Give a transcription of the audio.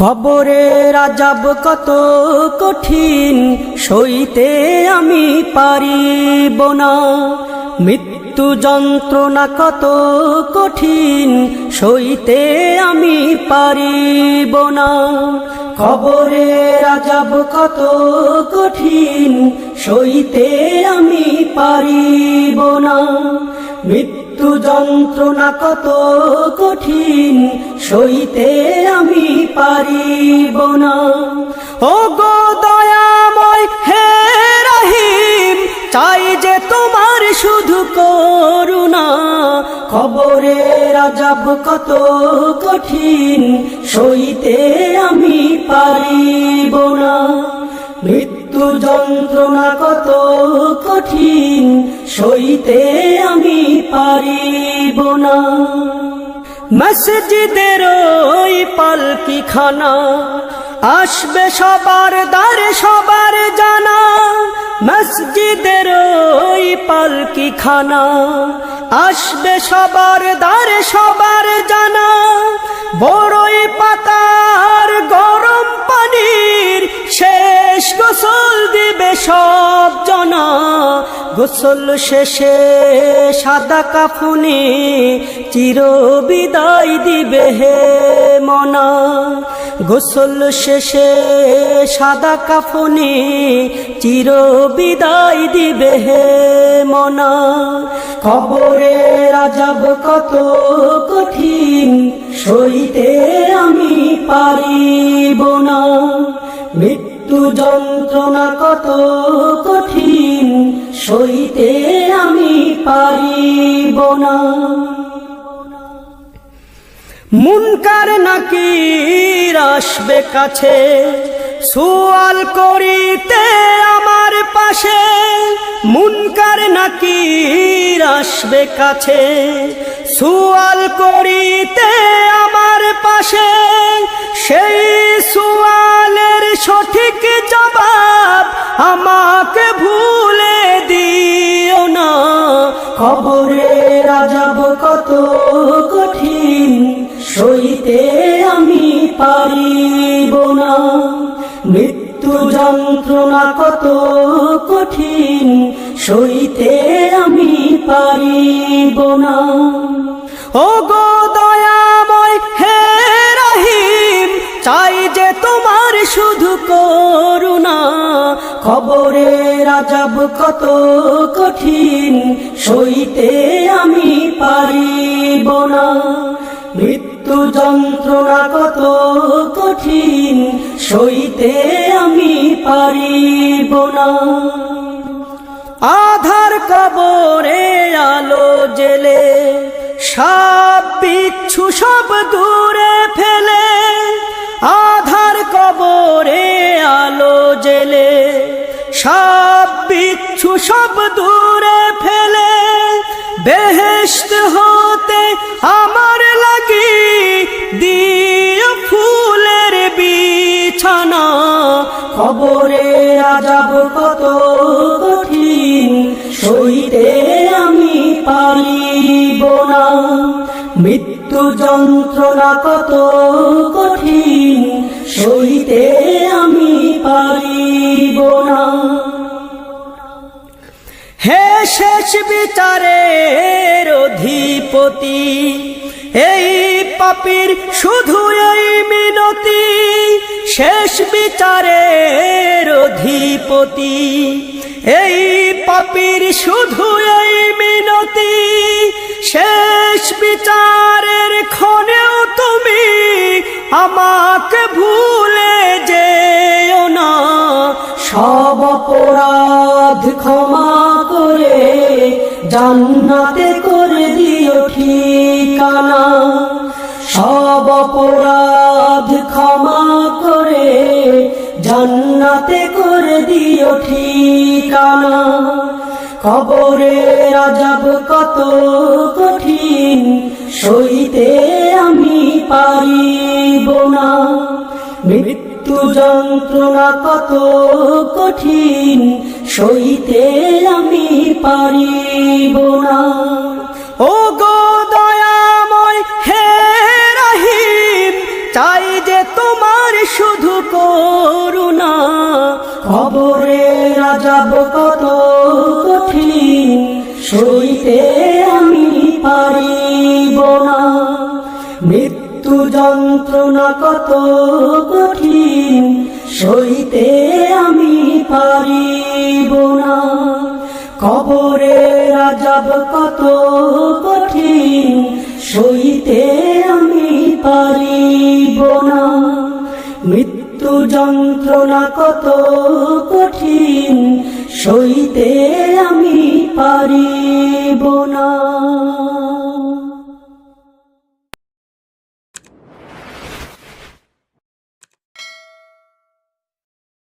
কবরের আযাব কত কঠিন, সইতে আমি পারিব না। মৃত্যু যন্ত্রণা কত কঠিন, সইতে আমি পারিব না। কবরের আযাব কত কঠিন, সইতে আমি পারিব না। মৃত্যু যন্ত্রণা কত কঠিন, সইতে আমি পারিব না। ও গো দয়াময় হে রহিম, চাই যে তোমার শুধু করুণা। কবরের আযাব কত কঠিন, সইতে আমি পারিব না। মৃত্যু যন্ত্রণা কত কঠিন, সইতে আমি পারিব না। মসজিদের ওই পালকিখানা, আসবে সবার দ্বারে সবার জানা। মসজিদের ওই পালকিখানা, আসবে সবার দ্বারে সবার জানা। বড়ই পাতার গরম পানির শেষ গোসল দিবে সব জনা। গোসল শেষে সাদা কাফনে চির বিদায় দিবে হে মনা। গোসল শেষে সাদা কাফনে চির বিদায় দিবে হে মনা। কবরের আযাব কত কঠিন, সইতে আমি পারিব না। মৃত্যু যন্ত্রণা কত কঠিন, সইতে আমি পারিব না। মুনকার নাকির আসবে কাছে, সুয়াল করিতে আমার পাশে। মুনকার নাকির আসবে কাছে, সুয়াল করিতে আমার পাশে। সেই সুয়ালের সঠিক জবাব আমাকে ভুলে দিও না। কবরের আযাব কত কঠিন, সইতে আমি পারিব না। মৃত্যু যন্ত্রণা কত কঠিন, সইতে আমি পারিব না। ও গো দয়াময় হে রহিম, চাই যে তোমার শুধু করুণা। কবরের আযাব কত কঠিন, সইতে আমি পারিব না। মৃত্যু যন্ত্রণা কত কঠিন, সইতে আমি পারিব না। আধার কবরে আলো জেলে, সাপ বিচ্ছু সব দূরে ফেলে। আধার কবরে আলো জেলে, সাপ বিচ্ছু সব দূরে ফেলে। বেহেশত হতে আমার লাগি দিও ফুলের বিছানা। কবরের আযাব কত কঠিন, সইতে আমি পারিব না। মৃত্যু যন্ত্রণা কত কঠিন, সইতে আমি পারিব না। হে শেষ বিচারের অধিপতি, এই পাপীর শুধু এই মিনতি। শেষ বিচারের অধিপতি, এই পাপীর শুধু এই মিনতি। শেষ বিচারের ক্ষণেও তুমি আমাকে ভুলে যেও না। সব অপরাধ ক্ষমা করে জান্নাতে করে দিও ঠিকানা। সব অপরাধ ক্ষমা করে জান্নাতে করে দিও ঠিকানা। কবরের আযাব কত কঠিন, সইতে আমি পারিব না। মৃত্যু যন্ত্রণা কত কঠিন, সইতে আমি পারিব না। ও গো দয়াময় হে রহিম, চাই যে তোমার কবরের আযাব কত কঠিন সইতে আমি পারিব না, মৃত্যু যন্ত্রণা কত কঠিন সইতে আমি পারিব না, কবরের আযাব কত কঠিন সইতে আমি পারিব না, মৃত্যু যন্ত্রণা কত কঠিন সইতে আমি পারিব না।